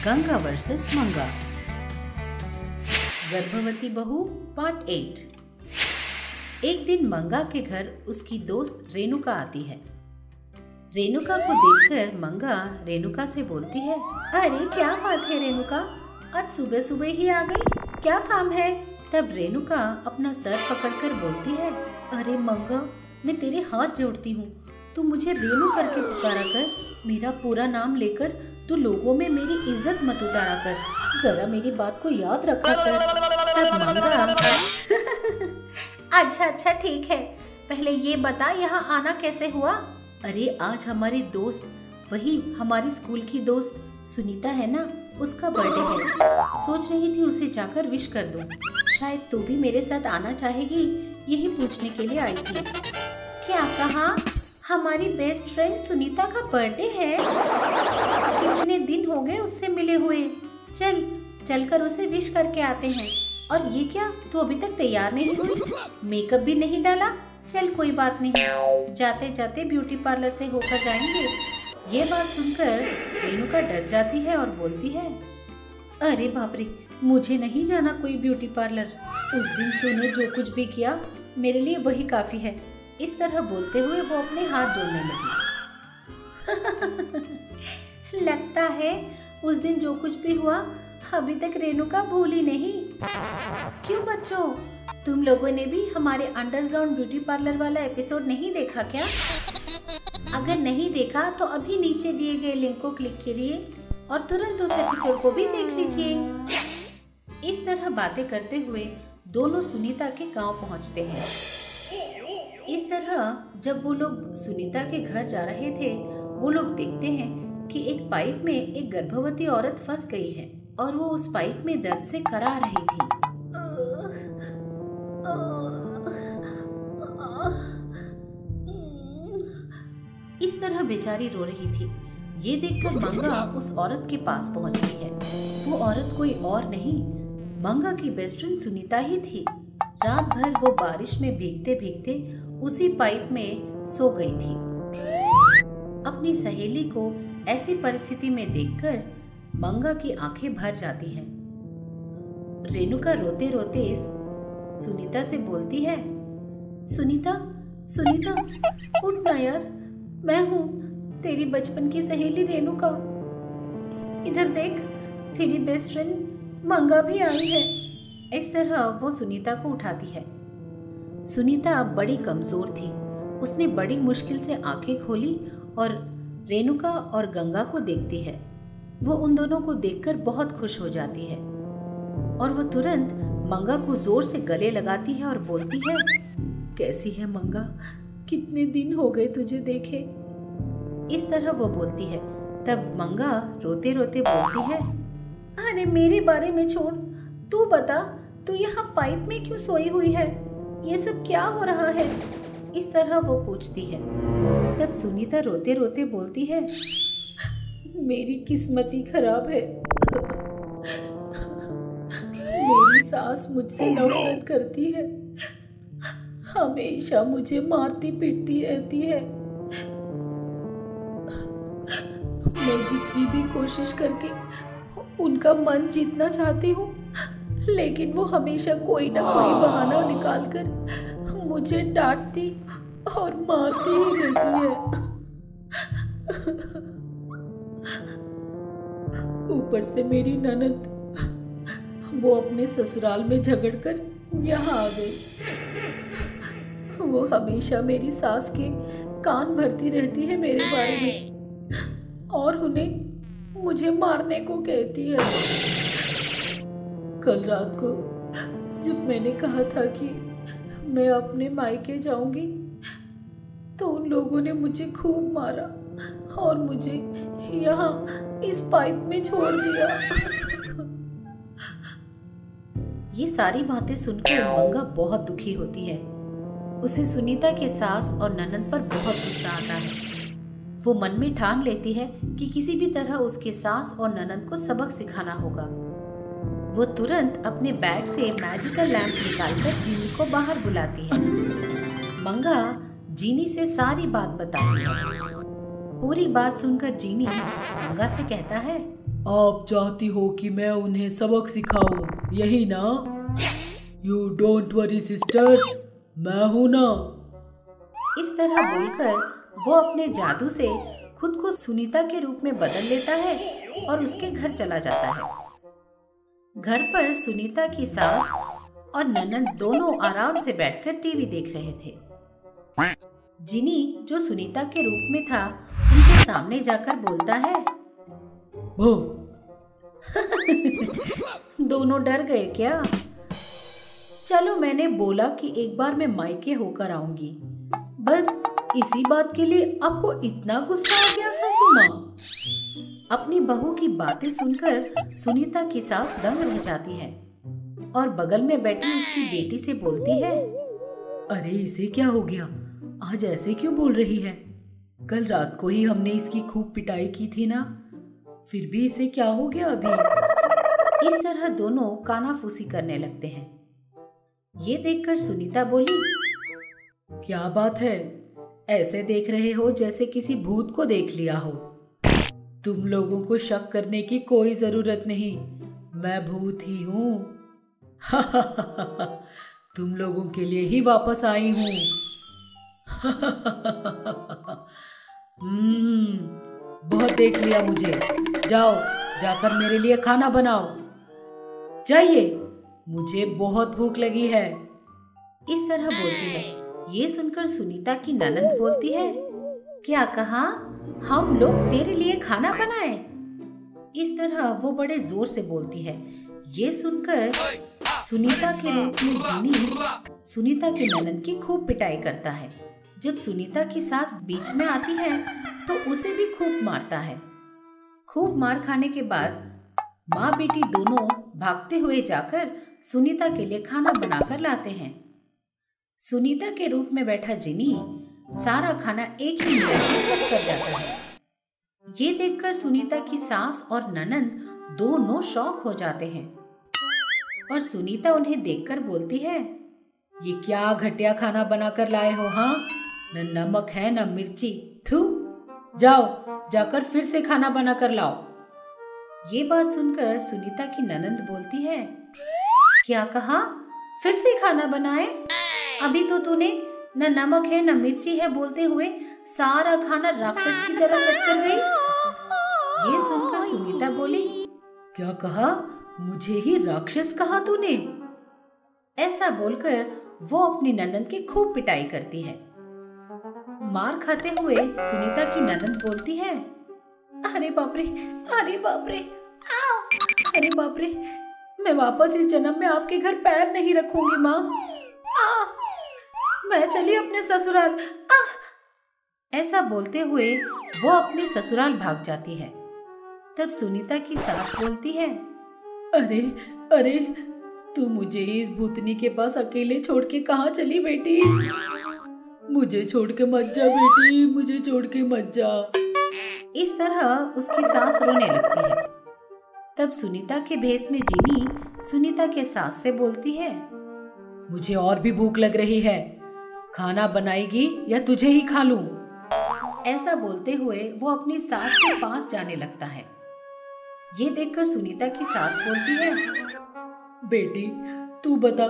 Ganga versus मंगा। गर्भवती बहू पार्ट 8। एक दिन मंगा के घर उसकी दोस्त रेणुका आती है। रेणुका को देखकर मंगा रेणुका से बोलती है, अरे क्या बात है रेणुका, आज सुबह सुबह ही आ गई, क्या काम है? तब रेणुका अपना सर पकड़कर बोलती है, अरे मंगा, मैं तेरे हाथ जोड़ती हूँ, तू मुझे रेणु करके पुकारा कर, मेरा पूरा नाम लेकर तू लोगों में मेरी इज्जत मत उतारा कर, जरा मेरी बात को याद रखा कर। तब मंगा अच्छा ठीक है, पहले ये बता यहाँ आना कैसे हुआ? अरे आज हमारी दोस्त, वही हमारी स्कूल की दोस्त सुनीता है ना, उसका बर्थडे है, सोच रही थी उसे जाकर विश कर दूं। शायद तू भी मेरे साथ आना चाहेगी, यही पूछने के लिए आई थी। क्या कहा? हमारी बेस्ट फ्रेंड सुनीता का बर्थडे है? कितने दिन हो गए उससे मिले हुए, चलकर उसे विश करके आते हैं। और ये क्या, तू अभी तक तैयार नहीं हुई, मेकअप भी नहीं डाला? चल कोई बात नहीं, जाते जाते ब्यूटी पार्लर से होकर जाएंगे। ये बात सुनकर रेणुका डर जाती है और बोलती है, अरे बाप रे, मुझे नहीं जाना कोई ब्यूटी पार्लर, उस दिन तूने जो कुछ भी किया मेरे लिए वही काफी है। इस तरह बोलते हुए वो अपने हाथ जोड़ने लगी। लगता है उस दिन जो कुछ भी हुआ अभी तक रेणुका भूली नहीं। क्यों बच्चों, तुम लोगों ने भी हमारे अंडरग्राउंड ब्यूटी पार्लर वाला एपिसोड नहीं देखा क्या? अगर नहीं देखा तो अभी नीचे दिए गए लिंक को क्लिक करिए और तुरंत उस एपिसोड को भी देख लीजिए। इस तरह बातें करते हुए दोनों सुनीता के गांव पहुंचते हैं। इस तरह जब वो लोग सुनीता के घर जा रहे थे, वो लोग देखते हैं कि एक पाइप में एक गर्भवती औरत फंस गई है और वो उस पाइप में दर्द से करा रही थी। इस तरह बेचारी रो रही थी। ये देखकर मंगा उस औरत के पास पहुंचती है। वो औरत कोई और नहीं, मंगा की बेस्ट फ्रेंड सुनीता ही थी। रात भर वो बारिश में भीगते भीगते उसी पाइप में सो गई थी। अपनी सहेली को ऐसी परिस्थिति में देखकर मंगा की आंखें भर जाती हैं। रेणुका रोते रोते सुनीता से बोलती है, सुनीता उठ ना यार, मैं हूँ तेरी बचपन की सहेली रेणुका। इधर देख, तेरी बेस्ट फ्रेंड मंगा भी आई है। इस तरह वो सुनीता को उठाती है। सुनीता बड़ी कमजोर थी। उसने बड़ी मुश्किल से आंखें खोली और रेणुका और गंगा को देखती है। वो उन दोनों को देखकर बहुत खुश हो जाती है और वो तुरंत मंगा को जोर से गले लगाती है और बोलती है, कैसी है मंगा, कितने दिन हो गए तुझे देखे। इस तरह वो बोलती है। तब मंगा रोते रोते बोलती है, अरे मेरे बारे में छोड़, तू बता, तू यहाँ पाइप में क्यों सोई हुई है? ये सब क्या हो रहा है? इस तरह वो पूछती है। तब सुनीता रोते रोते बोलती है, मेरी किस्मत ही खराब है, मेरी सास मुझसे नफरत करती है, हमेशा मुझे मारती पीटती रहती है। मैं जितनी भी कोशिश करके उनका मन जीतना चाहती हूँ, लेकिन वो हमेशा कोई ना कोई बहाना निकालकर मुझे डांटती और मारती ही रहती है। ऊपर से मेरी ननद, वो अपने ससुराल में झगड़कर यहाँ आ गई। वो हमेशा मेरी सास के कान भरती रहती है मेरे बारे में और उन्हें मुझे मारने को कहती है। कल रात को जब मैंने कहा था कि मैं अपने मायके जाऊंगी, तो उन लोगों ने मुझे खूब मारा और मुझे यहाँ इस पाइप में छोड़ दिया। ये सारी बातें सुनकर मंगा बहुत दुखी होती है। उसे सुनीता के सास और ननद पर बहुत गुस्सा आता है। वो मन में ठान लेती है कि किसी भी तरह उसके सास और ननद को सबक सिखाना होगा। वो तुरंत अपने बैग से मैजिकल लैंप निकालकर जीनी को बाहर बुलाती है। मंगा जीनी से सारी बात बताती है। पूरी बात सुनकर जीनी मंगा से कहता है, आप चाहती हो कि मैं उन्हें सबक सिखाऊं, यही ना? यू डोंट वरी सिस्टर, मैं हूं ना। इस तरह बोलकर वो अपने जादू से खुद को सुनीता के रूप में बदल लेता है और उसके घर चला जाता है। घर पर सुनीता की सास और ननंद दोनों आराम से बैठकर टीवी देख रहे थे। जिनी, जो सुनीता के रूप में था, उनके सामने जाकर बोलता है, वो दोनों डर गए क्या? चलो, मैंने बोला कि एक बार मैं मायके होकर आऊंगी, बस इसी बात के लिए आपको इतना गुस्सा आ गया सासू माँ? अपनी बहू की बातें सुनकर सुनीता की सास दंग रह जाती है और बगल में बैठी उसकी बेटी से बोलती है, अरे इसे क्या हो गया? आज ऐसे क्यों बोल रही है? कल रात को ही हमने इसकी खूब पिटाई की थी ना, फिर भी इसे क्या हो गया अभी? इस तरह दोनों कानाफूसी करने लगते हैं। ये देखकर सुनीता बोली, क्या बात है, ऐसे देख रहे हो जैसे किसी भूत को देख लिया हो। तुम लोगों को शक करने की कोई जरूरत नहीं, मैं भूत ही हूँ। तुम लोगों के लिए ही वापस आई हूँ। बहुत देख लिया मुझे, जाओ जाकर मेरे लिए खाना बनाओ। जाइए, मुझे बहुत भूख लगी है। इस तरह बोलती है। ये सुनकर सुनीता की ननंद बोलती है, क्या कहा? हम लोग तेरे लिए खाना बनाए? इस तरह वो बड़े जोर से बोलती है। ये सुनकर सुनीता के रूप में जिनी सुनीता की ननंद की खूब पिटाई करता है। जब सुनीता की सास बीच में आती है तो उसे भी खूब मारता है। खूब मार खाने के बाद माँ बेटी दोनों भागते हुए जाकर सुनीता के लिए खाना बनाकर लाते हैं। सुनीता के रूप में बैठा जिनी सारा खाना एक ही मिनट में चख कर जाता है। ये देखकर सुनीता की सास और ननंद दोनों शॉक हो जाते हैं और सुनीता उन्हें देखकर बोलती है, ये क्या घटिया खाना बनाकर लाए हो? हाँ, न नमक है न मिर्ची, थू। जाओ जाकर फिर से खाना बनाकर लाओ। ये बात सुनकर सुनीता की ननंद बोलती है, क्या कहा? फिर से खाना बनाए? अभी तो तूने न नमक है न मिर्ची है बोलते हुए सारा खाना राक्षस की तरह चट कर गई। ये सुनकर सुनीता बोली, क्या कहा? मुझे ही राक्षस कहा तूने? ऐसा बोलकर वो अपनी ननंद की खूब पिटाई करती है। मार खाते हुए सुनीता की ननंद बोलती है, अरे बाप रे, अरे बाप रे, अरे बाप रे, मैं वापस इस जन्म में आपके घर पैर नहीं रखूंगी माँ। मैं चली अपने ससुराल। ऐसा बोलते हुए वो अपने ससुराल भाग जाती है। तब सुनीता की सास बोलती है, अरे अरे, तू मुझे इस भूतनी के पास अकेले छोड़ के कहाँ चली बेटी? मुझे छोड़ के मत जा बेटी, मुझे छोड़ के मत जा। इस तरह उसकी सास रोने लगती है। तब सुनीता के भेष में जिनी सुनीता के सास से बोलती है, मुझे और भी भूख लग रही है, खाना बनाएगी या तुझे ही खा लूं? ऐसा बोलते हुए वो अपनी सास के पास जाने लगता है। ये देखकर सुनीता की सास बोलती है, बेटी तू बता,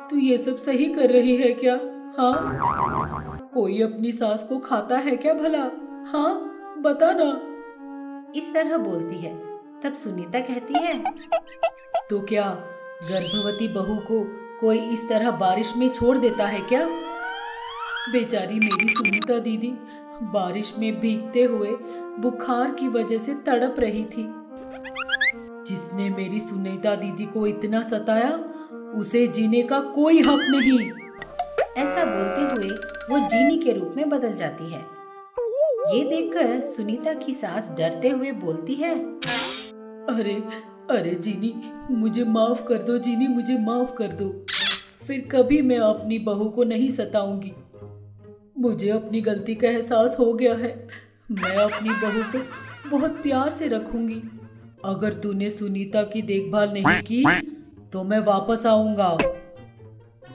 तू ये सब सही कर रही है क्या? हाँ, कोई अपनी सास को खाता है क्या भला? हाँ बता ना। इस तरह बोलती है। तब सुनीता कहती है, तो क्या गर्भवती बहू को कोई इस तरह बारिश में छोड़ देता है क्या? बेचारी मेरी सुनीता दीदी बारिश में भीगते हुए बुखार की वजह से तड़प रही थी। जिसने मेरी सुनीता दीदी को इतना सताया उसे जीने का कोई हक नहीं। ऐसा बोलते हुए वो जीनी के रूप में बदल जाती है। ये देखकर सुनीता की सास डरते हुए बोलती है, अरे अरे जीनी, मुझे माफ कर दो जीनी, मुझे माफ कर दो। फिर कभी मैं अपनी बहू को नहीं सताऊंगी। मुझे अपनी गलती का एहसास हो गया है। मैं अपनी बहू को बहुत प्यार से रखूंगी। अगर तूने सुनीता की देखभाल नहीं की तो मैं वापस आऊंगा,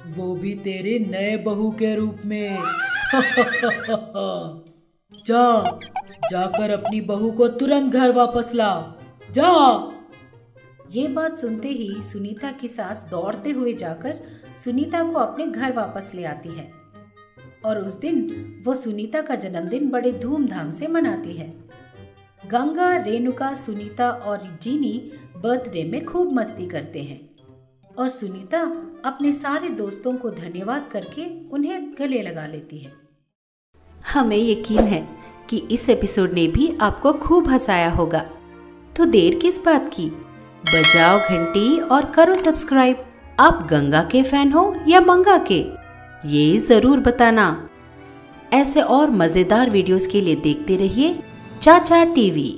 वो भी तेरे नए बहू के रूप में। जाकर अपनी बहू को तुरंत घर वापस ला। जा। ये बात सुनते ही सुनीता की सास दौड़ते हुए जाकर सुनीता को अपने घर वापस ले आती है और उस दिन वो सुनीता का जन्मदिन बड़े धूमधाम से मनाती है। गंगा, रेणुका, सुनीता और जीनी बर्थडे में खूब मस्ती करते हैं और सुनीता अपने सारे दोस्तों को धन्यवाद करके उन्हें गले लगा लेती है। हमें यकीन है कि इस एपिसोड ने भी आपको खूब हंसाया होगा, तो देर किस बात की, बजाओ घंटी और करो सब्सक्राइब। आप गंगा के फैन हो या मंगा के, ये जरूर बताना। ऐसे और मजेदार वीडियोस के लिए देखते रहिए चाचा टीवी।